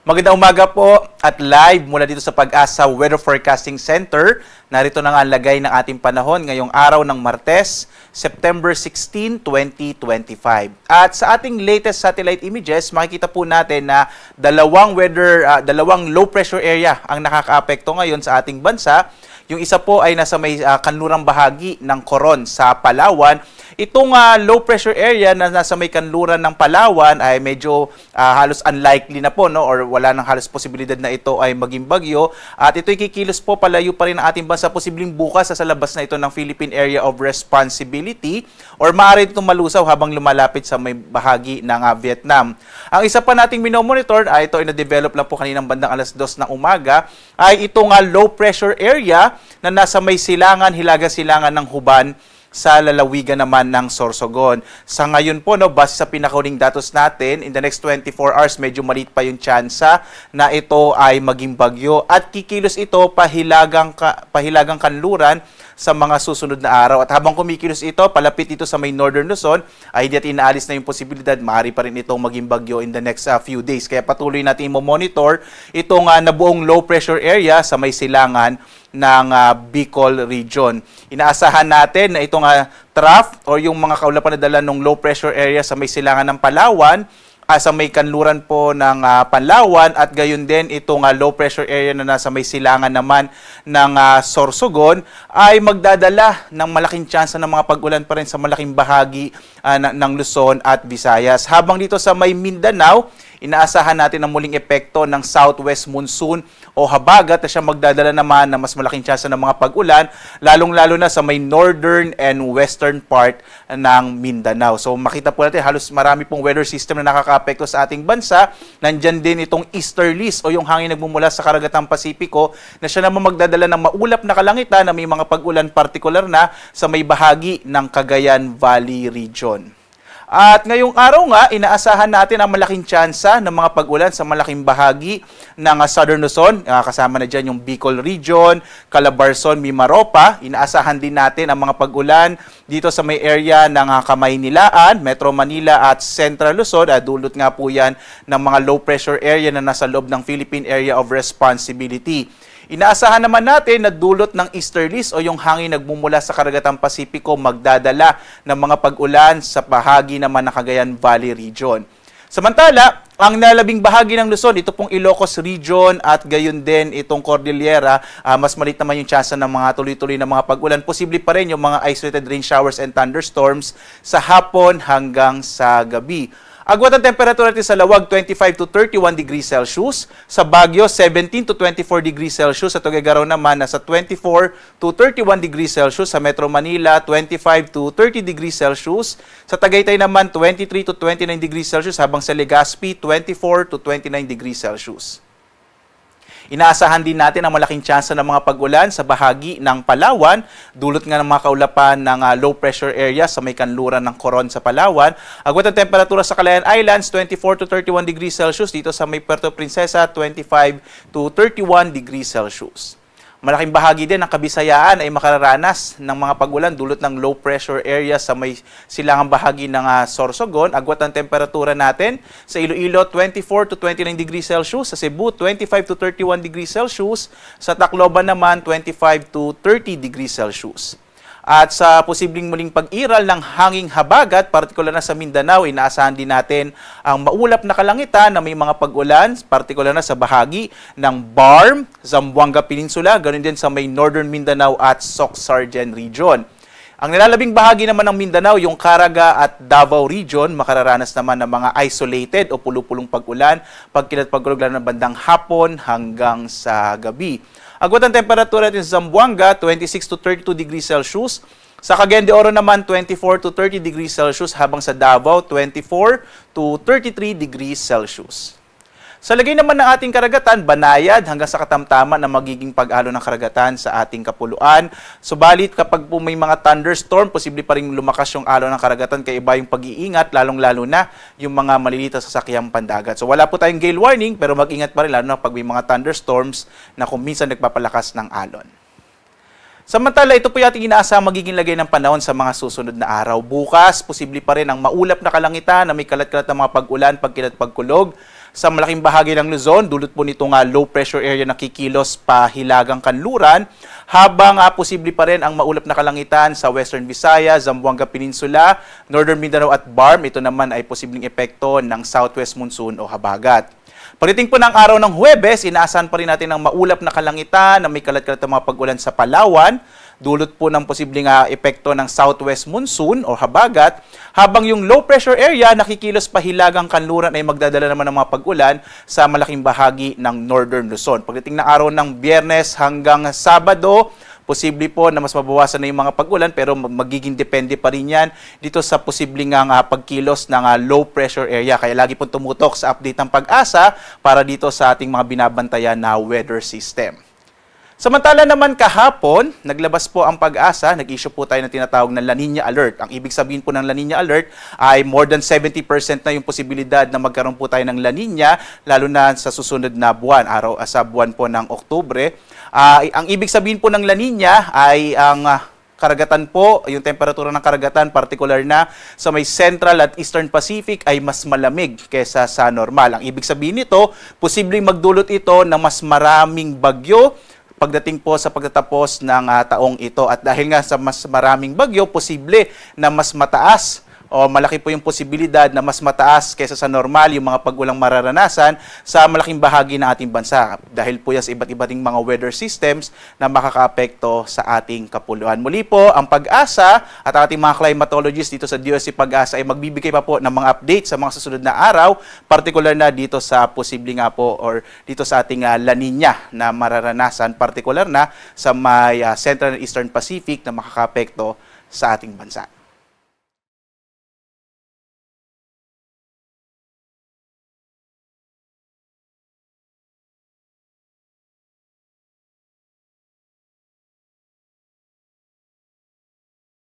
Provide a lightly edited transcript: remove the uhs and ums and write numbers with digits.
Magandang umaga po at live mula dito sa Pag-asa Weather Forecasting Center. Narito na nga ang lagay ng ating panahon ngayong araw ng Martes, September 16, 2025. At sa ating latest satellite images, makikita po natin na dalawang low pressure area ang nakakaapekto ngayon sa ating bansa. Yung isa po ay nasa may kanlurang bahagi ng Coron sa Palawan. Itong low pressure area na nasa may kanluran ng Palawan ay medyo halos unlikely na po, no? Or wala nang halos posibilidad na ito ay maging bagyo. At ito'y kikilos po palayo pa rin ang ating bansa, posibleng bukas sa labas na ito ng Philippine Area of Responsibility or maaari itong malusaw habang lumalapit sa may bahagi ng Vietnam. Ang isa pa nating minomonitor, ito ay na-develop lang po kaninang bandang alas 2 ng umaga, ay itong low pressure area na nasa may silangan, hilaga silangan ng Huban sa lalawigan naman ng Sorsogon. Sa ngayon po, no, base sa pinakahuling datos natin, in the next 24 hours, medyo maliit pa yung tsansa na ito ay maging bagyo. At kikilos ito pahilagang kanluran sa mga susunod na araw. At habang kumikilos ito, palapit ito sa may Northern Luzon, ay hindi at inaalis na yung posibilidad, maaari pa rin itong maging bagyo in the next few days. Kaya patuloy natin i-monitor itong nabuong low pressure area sa may silangan ng Bicol region. Inaasahan natin na itong trough o yung mga kaulapan na dala ng low pressure area sa may silangan ng Palawan, sa may kanluran po ng Panlawan at gayon din itong low pressure area na nasa may silangan naman ng Sorsogon ay magdadala ng malaking tsansa ng mga pag-ulan pa rin sa malaking bahagi ng Luzon at Visayas. Habang dito sa may Mindanao, inaasahan natin ang muling epekto ng southwest monsoon o habagat na siya magdadala naman ng mas malaking tsansa ng mga pag-ulan, lalong-lalo na sa may northern and western part ng Mindanao. So makita po natin halos marami pong weather system na nakakaapekto sa ating bansa. Nandyan din itong easterlies o yung hangin nagmumula sa Karagatang Pasipiko na siya naman magdadala ng maulap na kalangitan na may mga pag-ulan partikular na sa may bahagi ng Cagayan Valley region. At ngayong araw nga, inaasahan natin ang malaking tsansa ng mga pag-ulan sa malaking bahagi ng Southern Luzon. Kasama na dyan yung Bicol region, Calabarzon, Mimaropa. Inaasahan din natin ang mga pag-ulan dito sa may area ng Kamaynilaan, Metro Manila at Central Luzon. Dulot nga po yan ng mga low pressure area na nasa loob ng Philippine Area of Responsibility. Inaasahan naman natin na dulot ng easterlies o yung hangin nagmumula sa Karagatang Pasipiko magdadala ng mga pag-ulan sa bahagi naman ng Cagayan Valley region. Samantala, ang nalabing bahagi ng Luzon, ito pong Ilocos region at gayon din itong Cordillera, mas maliit naman yung tsansa ng mga tuloy-tuloy na mga pag-ulan. Posible pa rin yung mga isolated rain showers and thunderstorms sa hapon hanggang sa gabi. Agwat ang temperatura natin sa Lawag, 25 to 31 degrees Celsius. Sa Baguio, 17 to 24 degrees Celsius. Sa Tuguegarao naman, nasa 24 to 31 degrees Celsius. Sa Metro Manila, 25 to 30 degrees Celsius. Sa Tagaytay naman, 23 to 29 degrees Celsius. Habang sa Legazpi, 24 to 29 degrees Celsius. Inaasahan din natin ang malaking tsansa ng mga pag-ulan sa bahagi ng Palawan, dulot nga ng mga kaulapan ng low pressure area sa may kanluran ng Coron sa Palawan. Agwat ang temperatura sa Calayan Islands, 24 to 31 degrees Celsius. Dito sa may Puerto Princesa, 25 to 31 degrees Celsius. Malaking bahagi din ng Kabisayaan ay makararanas ng mga pag-ulan dulot ng low pressure area sa may silangang bahagi ng Sorsogon. Agwat ang temperatura natin sa Iloilo, 24 to 29 degrees Celsius. Sa Cebu, 25 to 31 degrees Celsius. Sa Tacloban naman, 25 to 30 degrees Celsius. At sa posibleng muling pag-iral ng hanging habagat, partikular na sa Mindanao, inaasahan din natin ang maulap na kalangitan na may mga pag-ulan, partikular na sa bahagi ng Barm, Zamboanga Peninsula, ganoon din sa may Northern Mindanao at Soc-Sargen region. Ang nilalabing bahagi naman ng Mindanao, yung Caraga at Davao region, makararanas naman ng mga isolated o pulupulong pag-ulan, pagkilat-pagkulog ng bandang hapon hanggang sa gabi. Agwat ang temperatura natin sa Zamboanga, 26 to 32 degrees Celsius. Sa Cagayan de Oro naman, 24 to 30 degrees Celsius. Habang sa Davao, 24 to 33 degrees Celsius. Sa lagay naman ng ating karagatan, banayad hanggang sa katamtaman na magiging pag-alo ng karagatan sa ating kapuluan. Subalit kapag po may mga thunderstorm, posible pa rin lumakas yung alo ng karagatan kaya iba yung pag-iingat, lalong-lalo na yung mga maliliit sa sasakyang pandagat. So wala po tayong gale warning pero mag-ingat pa rin lalo na pag may mga thunderstorms na kung minsan nagpapalakas ng alon. Samantala, ito po yung ating inaasang magiging lagay ng panahon sa mga susunod na araw. Bukas, posible pa rin ang maulap na kalangitan na may kalat-kalat na mga pag-ulan, pagkilat, pagkulog. sa malaking bahagi ng Luzon, dulot po nitong low pressure area na kikilos pa Hilagang Kanluran, habang posible pa rin ang maulap na kalangitan sa Western Visayas, Zamboanga Peninsula, Northern Mindanao at BARM. Ito naman ay posibleng epekto ng southwest monsoon o habagat. Pagdating po ng araw ng Huwebes, inaasahan pa rin natin ang maulap na kalangitan na may kalat-kalat na mga pag-ulan sa Palawan, dulot po ng posibleng epekto ng southwest monsoon o habagat, habang yung low pressure area nakikilos pa Hilagang Kanluran ay magdadala naman ng mga pag-ulan sa malaking bahagi ng Northern Luzon. Pagdating ng araw ng Biyernes hanggang Sabado, posible po na mas mabawasan na yung mga pag-ulan, pero magiging depende pa rin yan dito sa posibleng pagkilos ng low pressure area. Kaya lagi po tumutok sa update ng Pag-asa para dito sa ating mga binabantayan na weather system. Samantala naman kahapon, naglabas po ang Pag-asa, nag-issue po tayo ng tinatawag na La Nina Alert. Ang ibig sabihin po ng La Nina Alert ay more than 70% na yung posibilidad na magkaroon po tayo ng La Nina, lalo na sa susunod na buwan, sa buwan po ng Oktubre. Ang ibig sabihin po ng La Nina ay ang karagatan po, yung temperatura ng karagatan, particular na sa may Central at Eastern Pacific ay mas malamig kesa sa normal. Ang ibig sabihin nito, posibleng magdulot ito ng mas maraming bagyo pagdating po sa pagtatapos ng taong ito. At dahil nga sa mas maraming bagyo, posible na mas mataas o malaki po yung posibilidad na mas mataas kaysa sa normal yung mga pag-ulang mararanasan sa malaking bahagi ng ating bansa. Dahil po yan sa iba't ibating mga weather systems na makakaapekto sa ating kapuluan. Muli po, ang Pag-asa at ating mga climatologists dito sa DOST Pag-asa ay magbibigay pa po ng mga update sa mga susunod na araw, particular na dito sa posibleng nga po or dito sa ating La Nina na mararanasan, particular na sa may Central and Eastern Pacific na makakaapekto sa ating bansa.